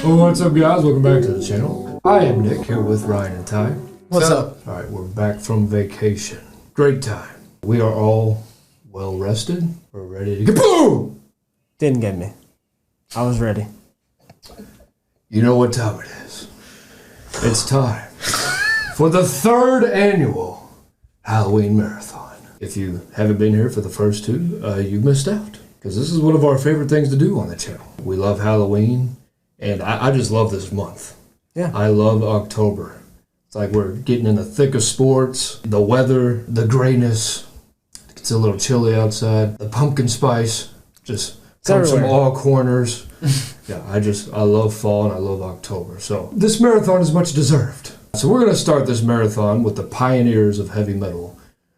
Well, what's up, guys? Welcome back to the channel. I am Nick, here with Ryan and Ty. What's up? All right, we're back from vacation. Great time. We are all well rested. We're ready to go. Boom! Didn't get me. I was ready. You know what time it is. It's time for the third annual Halloween Marathon. If you haven't been here for the first two, you've missed out. Because this is one of our favorite things to do on the channel. We love Halloween, and I just love this month. Yeah. I love October. It's like we're getting in the thick of sports, the weather, the grayness. It's a little chilly outside. The pumpkin spice just comes from all corners. Yeah, I love fall and I love October. So this marathon is much deserved. So we're going to start this marathon with the pioneers of heavy metal,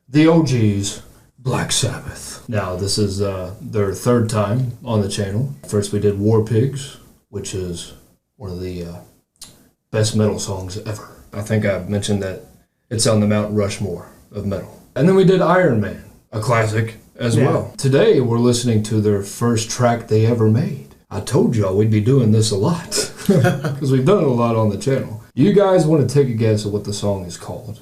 the OGs, Black Sabbath. Now, this is their third time on the channel. First, we did War Pigs, which is one of the best metal songs ever. I think I mentioned that it's on the Mount Rushmore of metal. And then we did Iron Man, a classic as well. Today, we're listening to their first track they ever made. I told y'all we'd be doing this a lot because we've done it a lot on the channel. You guys want to take a guess at what the song is called?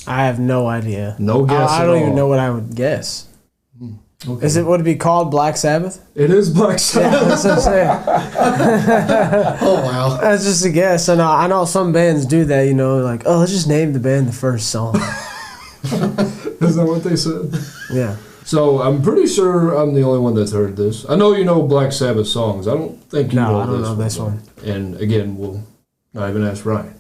I have no idea. No guess I don't even know what I would guess. Okay. Would it be called Black Sabbath? It is Black Sabbath. Yeah, that's what I'm saying. Oh, wow. That's just a guess. I know some bands do that, you know, like, oh, let's just name the band the first song. Is that what they said? Yeah. So I'm pretty sure I'm the only one that's heard this. I know you know Black Sabbath songs. I don't think you know I don't know this one. one. And again, we'll not even ask Ryan.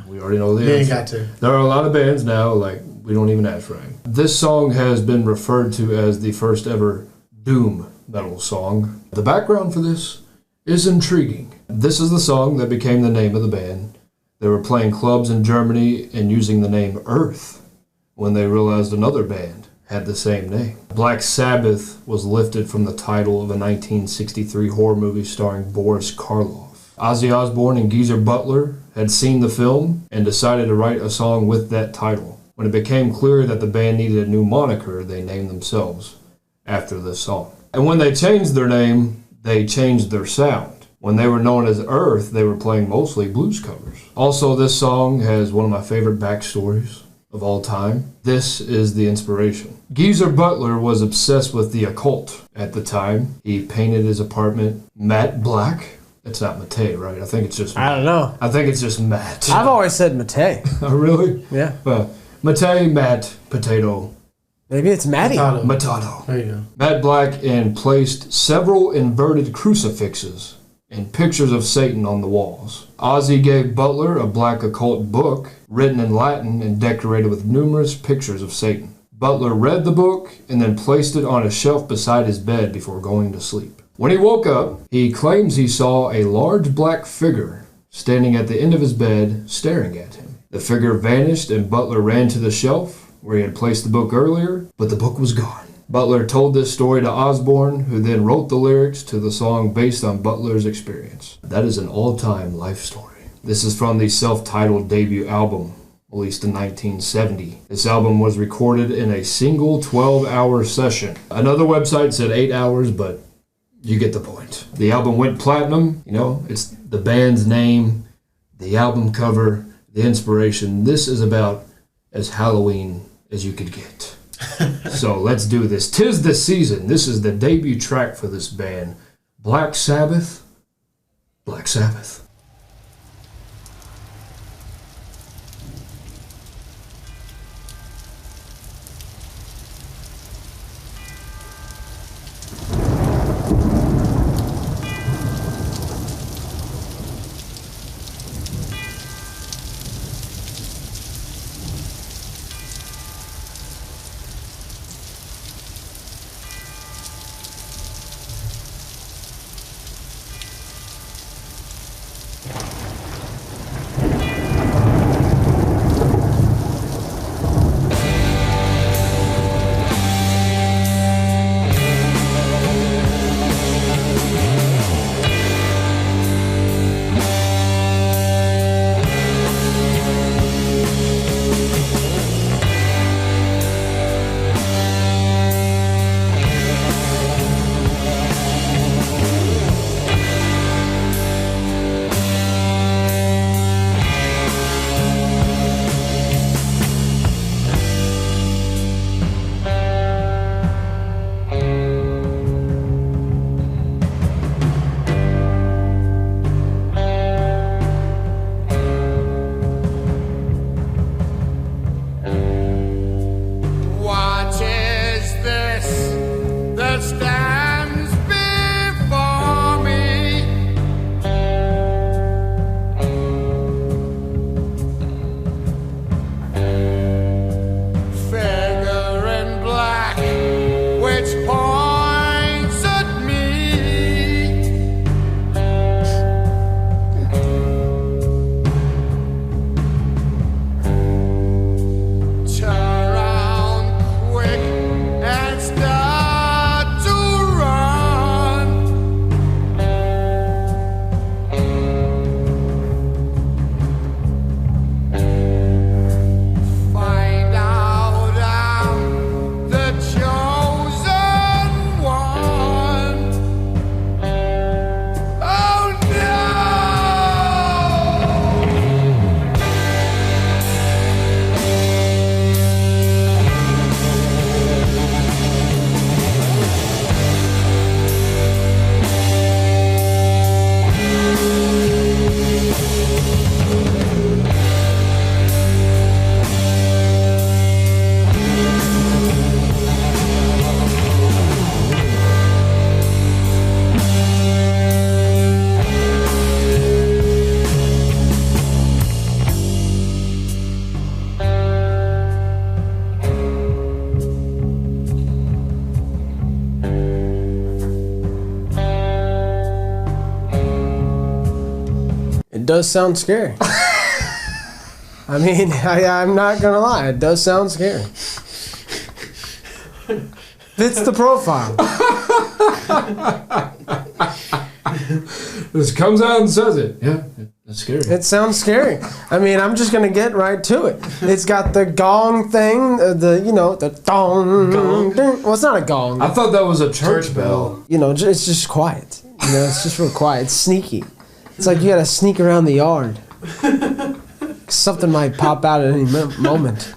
We already know the You answer. ain't got to. There are a lot of bands now, like, we don't even ask Ryan. This song has been referred to as the first ever doom metal song. The background for this is intriguing. This is the song that became the name of the band. They were playing clubs in Germany and using the name Earth when they realized another band had the same name. Black Sabbath was lifted from the title of a 1963 horror movie starring Boris Karloff. Ozzy Osbourne and Geezer Butler had seen the film and decided to write a song with that title. When it became clear that the band needed a new moniker, they named themselves after this song. And when they changed their name, they changed their sound. When they were known as Earth, they were playing mostly blues covers. Also, this song has one of my favorite backstories of all time. This is the inspiration. Geezer Butler was obsessed with the occult at the time. He painted his apartment matte black. It's not Matei, right? I think it's just I don't know. I think it's just matte. I've always said Matei. Oh, really? Yeah. Matei, matte, potato. Maybe it's Matty. Matado. There you go. Matte black and placed several inverted crucifixes and pictures of Satan on the walls. Ozzy gave Butler a black occult book written in Latin and decorated with numerous pictures of Satan. Butler read the book and then placed it on a shelf beside his bed before going to sleep. When he woke up, he claims he saw a large black figure standing at the end of his bed staring at him. The figure vanished and Butler ran to the shelf where he had placed the book earlier, but the book was gone. Butler told this story to Osbourne, who then wrote the lyrics to the song based on Butler's experience. That is an all-time life story. This is from the self-titled debut album, released in 1970. This album was recorded in a single 12-hour session. Another website said 8 hours, but you get the point. The album went platinum. You know, it's the band's name, the album cover, the inspiration. This is about as Halloween as you could get. So let's do this. 'Tis the Season. This is the debut track for this band. Black Sabbath. Black Sabbath. does sound scary. I mean, I'm not gonna lie, it does sound scary. Fits the profile. This comes out and says it. Yeah, it's scary. It sounds scary. I mean, I'm just gonna get right to it. It's got the gong thing, the dong. Ding. Well, it's not a gong. I thought that was a church bell. It's just quiet. It's just real quiet. It's sneaky. It's like you gotta sneak around the yard. Something might pop out at any moment.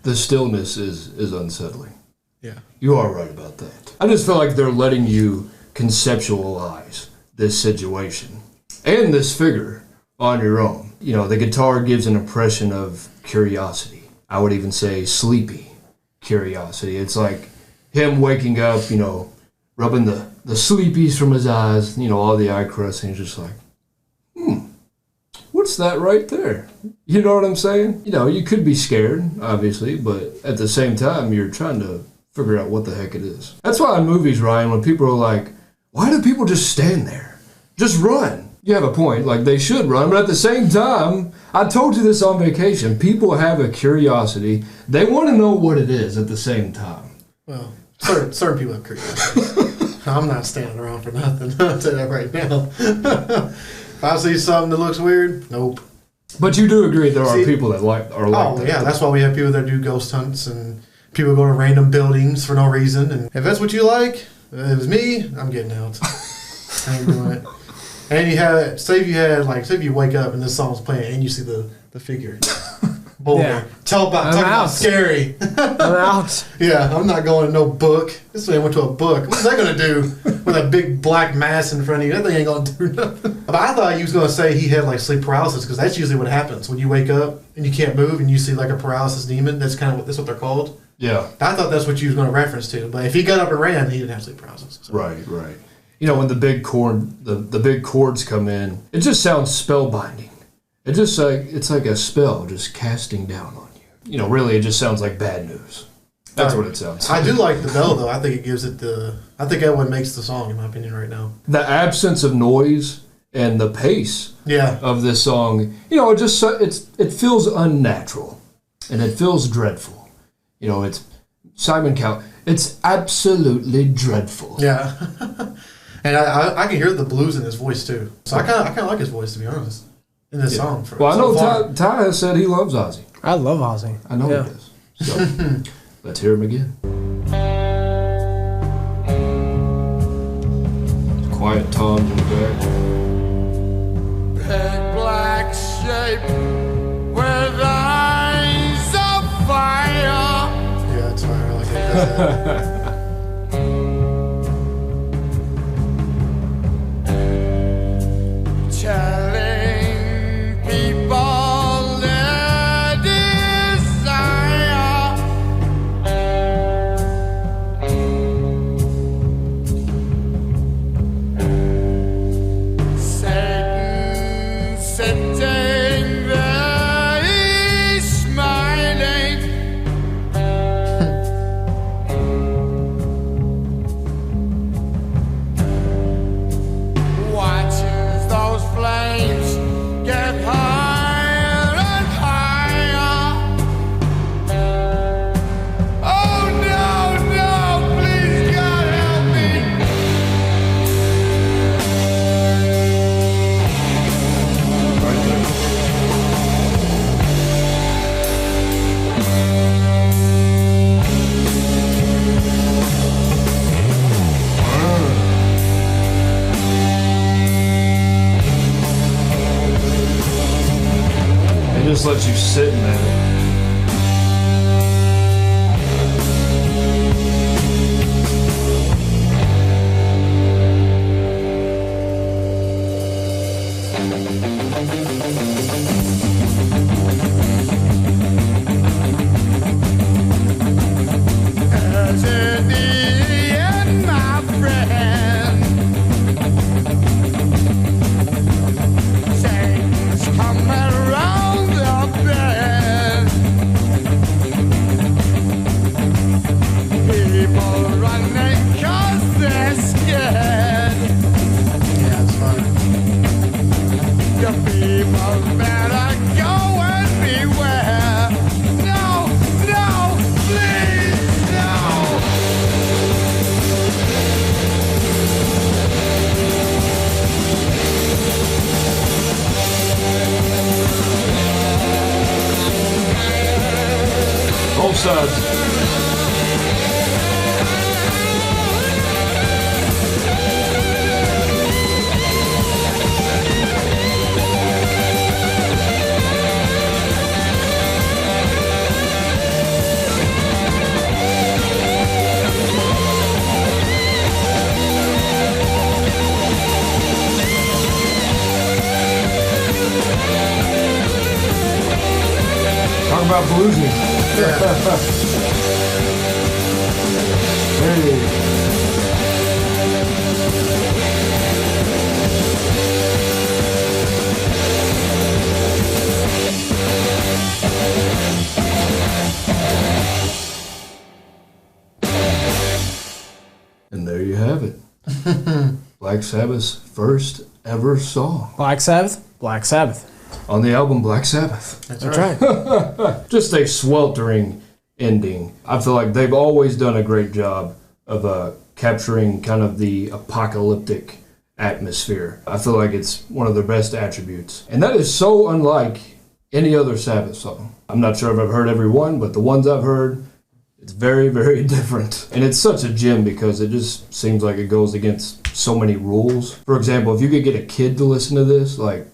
The stillness is unsettling. Yeah. You are right about that. I just feel like they're letting you conceptualize this situation and this figure on your own. The guitar gives an impression of curiosity. I would even say sleepy curiosity. It's like him waking up, rubbing the sleepies from his eyes, all the eye crust, and he's just like, what's that right there? You know what I'm saying? You could be scared, obviously, but at the same time, you're trying to figure out what the heck it is. That's why in movies, Ryan, when people are like, why do people just stand there? Just run. You have a point. Like, they should run, but at the same time, I told you this on vacation, people have a curiosity. They want to know what it is at the same time. Well, certain people have curiosity. I'm not standing around for nothing. I'll tell you that right now. If I see something that looks weird, nope. But you do agree there are people that are like oh, that. yeah, that's why we have people that do ghost hunts and people go to random buildings for no reason. And if that's what you like, if it was me, I'm getting out. I ain't doing it. And you have, say if you wake up and this song's playing and you see the figure. Boy, Yeah. talk about scary. I'm out. Yeah, I'm not going to no book. This man went to a book. What's that going to do with a big black mass in front of you? That thing ain't going to do nothing. But I thought he was going to say he had like sleep paralysis, because that's usually what happens when you wake up and you can't move and you see like a paralysis demon. That's what they're called. Yeah. I thought that's what you was going to reference to. But if he got up and ran, he didn't have sleep paralysis. So. Right. When the big big chords come in, it just sounds spellbinding. It just it's like a spell just casting down on you. Really, it just sounds like bad news. That's what it sounds like. I do like the bell, though. I think it gives it I think that what makes the song, in my opinion, right now. The absence of noise and the pace of this song, it feels unnatural and it feels dreadful. It's Simon Cowell. It's absolutely dreadful. Yeah. And I can hear the blues in his voice, too. So I kind of like his voice, to be honest, in this song. Well, I know Ty has said he loves Ozzy. I love Ozzy. I know he does. So, let's hear him again. Quiet toms in the back. Big black shape with eyes of fire. Yeah, that's fire. I like that. Telling people their desire. Satan sitting there, he's smiling. Watches those flames get higher and higher. Oh no, please God help me. It just lets you sit in that. To the end, my friend. Satan's coming around the bend. People running 'cause they're scared. Yeah, it's fun. You son. Talk about bluesy. Hey. And there you have it. Black Sabbath's first ever song. Black Sabbath? Black Sabbath. On the album Black Sabbath. That's right. Just a sweltering ending. I feel like they've always done a great job of capturing kind of the apocalyptic atmosphere. I feel like it's one of their best attributes. And that is so unlike any other Sabbath song. I'm not sure if I've heard every one, but the ones I've heard, it's very, very different. And it's such a gem because it just seems like it goes against so many rules. For example, if you could get a kid to listen to this, like,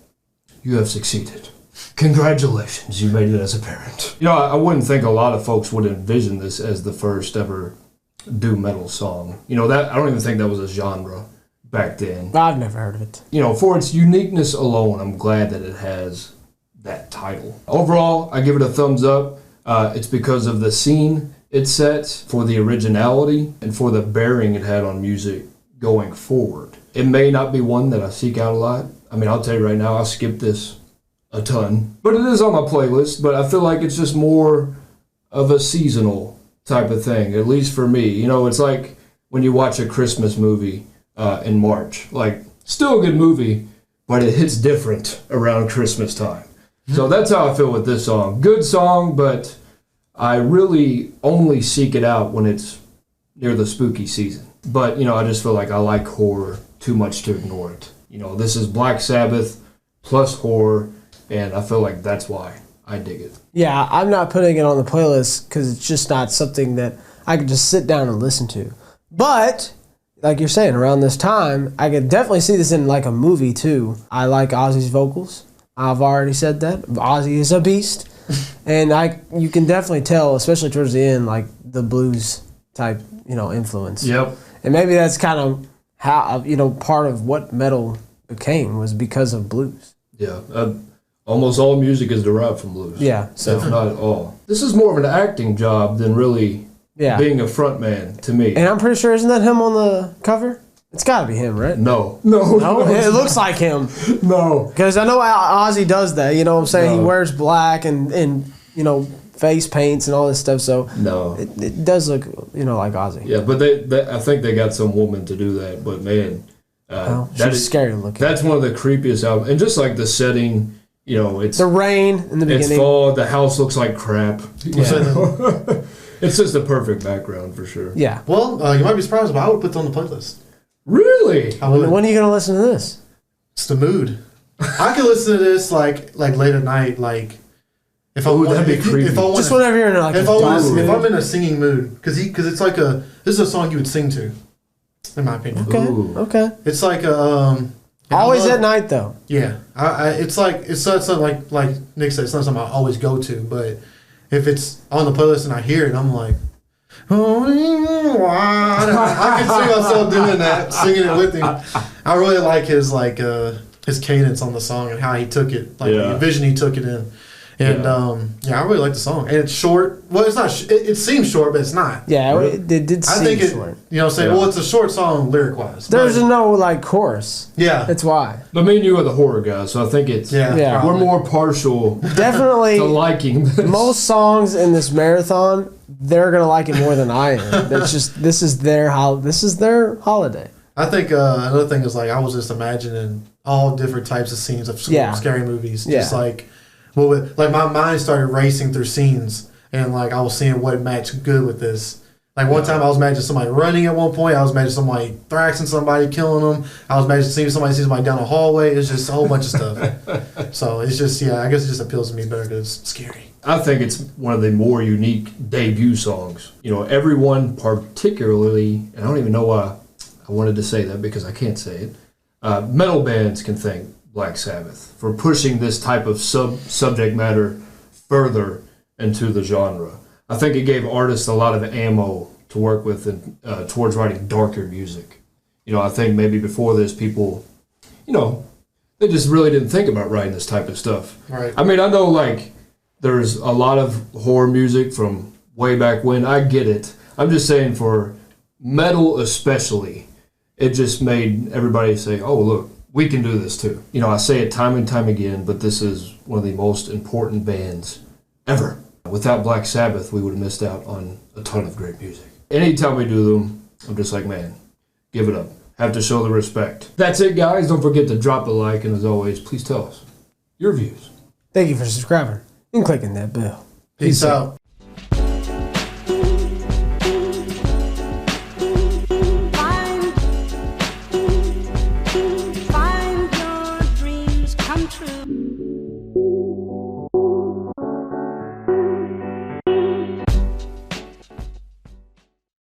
you have succeeded. Congratulations, you made it as a parent. You know, I wouldn't think a lot of folks would envision this as the first ever doom metal song. You know, that I don't even think that was a genre back then. I've never heard of it. You know, for its uniqueness alone, I'm glad that it has that title. Overall, I give it a thumbs up. It's because of the scene it sets, for the originality, and for the bearing it had on music going forward. It may not be one that I seek out a lot. I mean, I'll tell you right now, I'll skip this a ton. But it is on my playlist, but I feel like it's just more of a seasonal type of thing, at least for me. You know, it's like when you watch a Christmas movie in March. Like, still a good movie, but it hits different around Christmas time. So that's how I feel with this song. Good song, but I really only seek it out when it's near the spooky season. But, you know, I just feel like I like horror too much to ignore it. You know, this is Black Sabbath plus horror, and I feel like that's why I dig it. Yeah, I'm not putting it on the playlist because it's just not something that I could just sit down and listen to. But, like you're saying, around this time, I could definitely see this in like a movie too. I like Ozzy's vocals. I've already said that. Ozzy is a beast. And you can definitely tell, especially towards the end, like the blues type, you know, influence. Yep. And maybe that's kind of how, you know, part of what metal became was because of blues. Yeah. Almost all music is derived from blues. Yeah. So if not all. This is more of an acting job than really being a front man to me. And I'm pretty sure, isn't that him on the cover? It's got to be him, right? No, it looks like him. No. Because I know Ozzy does that, you know what I'm saying? No. He wears black and, you know, face paints and all this stuff, so no, it does look, you know, like Ozzy. Yeah, but I think they got some woman to do that, but man, she's scary looking. That's one of the creepiest albums. And just like the setting, you know, it's... the rain in the beginning. It's fall, the house looks like crap. Yeah. It's just a perfect background for sure. Yeah. Well, you might be surprised, but I would put it on the playlist. Really? When are you going to listen to this? It's the mood. I could listen to this like late at night, like if I that'd be creepy. Just whenever you're in like if I'm in a singing mood, because it's like this is a song you would sing to, in my opinion. Okay. It's like always at night though. Yeah, it's not like Nick said, it's not something I always go to, but if it's on the playlist and I hear it, I'm like, I can see myself doing that, singing it with him. I really like his cadence on the song and how he took it, the vision he took it in. And I really like the song. And it's short. Well, it's not. It seems short, but it's not. Yeah, it did seem short. You know, well, it's a short song lyric wise. There's no like chorus. Yeah, that's why. But me and you are the horror guys, so I think it's we're more partial. Definitely to liking this. Most songs in this marathon, they're gonna like it more than I am. That's just this is their holiday. I think another thing is I was just imagining all different types of scenes of scary movies, just my mind started racing through scenes, and I was seeing what matched good with this. One time I was imagining somebody running at one point. I was imagining somebody thrashing somebody, killing them. I was imagining seeing somebody down a hallway. It's just a whole bunch of stuff. So it's just, I guess it just appeals to me better because it's scary. I think it's one of the more unique debut songs. You know, everyone particularly, and I don't even know why I wanted to say that because I can't say it, metal bands can thank Black Sabbath for pushing this type of subject matter further into the genre. I think it gave artists a lot of ammo to work with and towards writing darker music. You know, I think maybe before this, people, you know, they just really didn't think about writing this type of stuff. Right. I mean, I know, like, there's a lot of horror music from way back when. I get it. I'm just saying for metal especially, it just made everybody say, oh, look, we can do this too. You know, I say it time and time again, but this is one of the most important bands ever. Without Black Sabbath, we would have missed out on a ton of great music. Anytime we do them, I'm just like, man, give it up. Have to show the respect. That's it, guys. Don't forget to drop a like, and as always, please tell us your views. Thank you for subscribing and clicking that bell. Peace out.